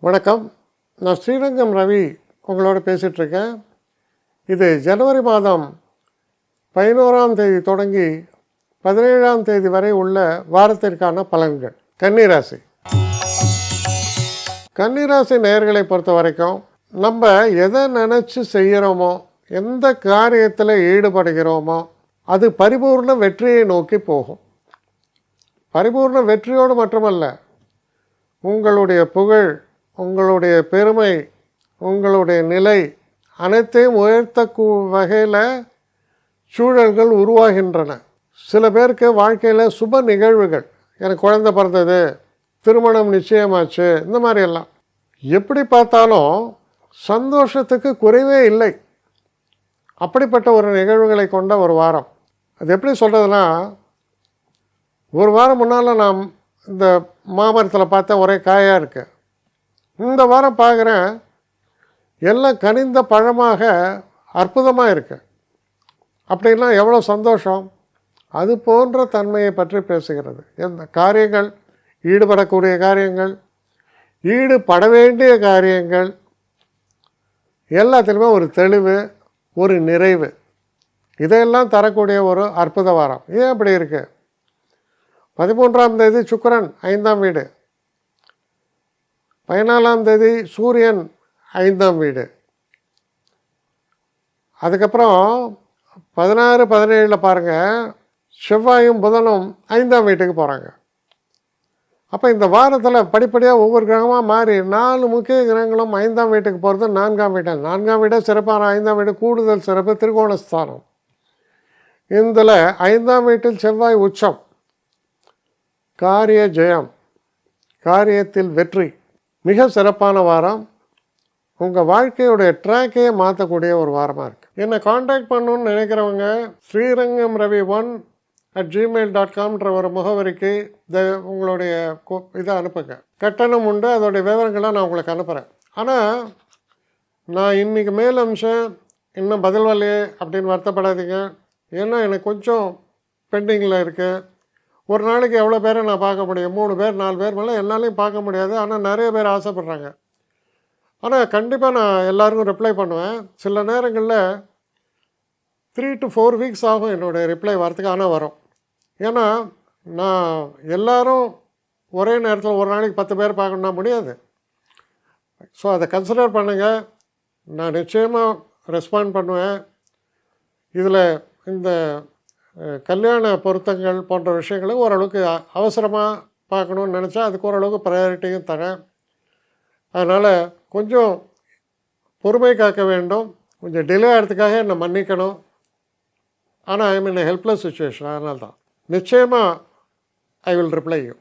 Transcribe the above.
வணக்கம். நான் ஸ்ரீரங்கம் ரவி உங்களோட பேசிகிட்ருக்கேன். இது ஜனவரி மாதம் 11ஆம் தேதி தொடங்கி 17ஆம் தேதி வரை உள்ள வாரத்திற்கான பலன்கள். கன்னிராசி. கன்னிராசி நேயர்களை பொறுத்த வரைக்கும் நம்ம எதை நினச்சி செய்கிறோமோ, எந்த காரியத்தில் ஈடுபடுகிறோமோ அது பரிபூர்ண வெற்றியை நோக்கி போகும். பரிபூர்ண வெற்றியோடு மட்டுமல்ல, உங்களுடைய புகழ், உங்களுடைய பெருமை, உங்களுடைய நிலை அனைத்தையும் உயர்த்த வகையில் சூழல்கள் உருவாகின்றன. சில பேருக்கு வாழ்க்கையில் சுப நிகழ்வுகள், எனக்கு குழந்தை பிறந்தது, திருமணம் நிச்சயமாச்சு, இந்த மாதிரியெல்லாம் எப்படி பார்த்தாலும் சந்தோஷத்துக்கு குறைவே இல்லை. அப்படிப்பட்ட ஒரு நிகழ்வுகளை கொண்ட ஒரு வாரம். அது எப்படி சொல்கிறதுனா, ஒரு வாரம் முன்னால் நான் இந்த மாமரத்தில் பார்த்தா ஒரே காயாக இருக்கு. இந்த வாரம் பார்க்குறேன், எல்லாம் கனிந்த பழமாக அற்புதமாக இருக்கு. அப்படின்னா எவ்வளோ சந்தோஷம். அது போன்ற தன்மையை பற்றி பேசுகிறது. எந்த காரியங்கள், ஈடுபடக்கூடிய காரியங்கள், ஈடுபட வேண்டிய காரியங்கள் எல்லாத்துலேயுமே ஒரு தெளிவு, ஒரு நிறைவு, இதையெல்லாம் தரக்கூடிய ஒரு அற்புத வாரம். ஏன் அப்படி இருக்குது? 13ஆம் தேதி சுக்கிரன் 5ஆம் வீடு, 14ஆம் தேதி சூரியன் 5ஆம் வீடு, அதுக்கப்புறம் 16, 17 பாருங்கள், செவ்வாயும் புதனும் 5ஆம் வீட்டுக்கு போகிறாங்க. அப்போ இந்த வாரத்தில் படிப்படியாக ஒவ்வொரு கிரகமாக மாறி 4 முக்கிய கிரகங்களும் 5ஆம் வீட்டுக்கு போகிறது 4ஆம் வீடு. 4ஆம் வீடு சிறப்பான 5ஆம் வீடு கூடுதல் சிறப்பு, திரிகோணஸ்தானம். இதில் 5ஆம் வீட்டில் செவ்வாய் உச்சம், காரிய ஜெயம், காரியத்தில் வெற்றி, மிக சிறப்பான வாரம். உங்கள் வாழ்க்கையுடைய ட்ராக்கையே மாற்றக்கூடிய ஒரு வாரமாக இருக்குது. என்னை காண்டாக்ட் பண்ணணுன்னு நினைக்கிறவங்க srirangamravi1@gmail.com ஒரு முகவரிக்கு உங்களுடைய இதை அனுப்புங்க. கட்டணம் உண்டு, அதோடைய விவரங்களை நான் உங்களுக்கு அனுப்புகிறேன். ஆனால் நான் இன்றைக்கி மேல் அம்சம் இன்னும் பதில் வரலையே அப்படின்னு வருத்தப்படாதீங்க. ஏன்னா எனக்கு கொஞ்சம் பெண்டிங்கில் இருக்குது. ஒரு நாளைக்கு எவ்வளோ பேரை நான் பார்க்க முடியும்? 3 பேர் 4 பேர் மேலே என்னாலையும் பார்க்க முடியாது. ஆனால் நிறைய பேர் ஆசைப்பட்றாங்க. ஆனால் கண்டிப்பாக நான் எல்லாருக்கும் ரிப்ளை பண்ணுவேன். சில நேரங்களில் 3 to 4 வீக்ஸ் ஆகும் என்னுடைய ரிப்ளை வரத்துக்கு. ஆனால் வரும். ஏன்னா நான் எல்லோரும் ஒரே நேரத்தில் ஒரு நாளைக்கு 10 பேர் பார்க்கணுன்னா முடியாது. ஸோ அதை கன்சிடர் பண்ணுங்கள். நான் நிச்சயமாக ரெஸ்பாண்ட் பண்ணுவேன். இதில் இந்த கல்யாண பொருத்தங்கள் போன்ற விஷயங்களை ஓரளவுக்கு அவசரமாக பார்க்கணுன்னு நினச்சா அதுக்கு ஓரளவுக்கு ப்ரையாரிட்டியும் தரேன். அதனால் கொஞ்சம் பொறுமை காக்க வேண்டும். கொஞ்சம் டிலே ஆகிறதுக்காக என்னை மன்னிக்கணும். ஆனால் ஐ மீன் ஹெல்ப்லெஸ் சுச்சுவேஷன். அதனால தான் நிச்சயமாக ஐ வில் ரிப்ளை யூ.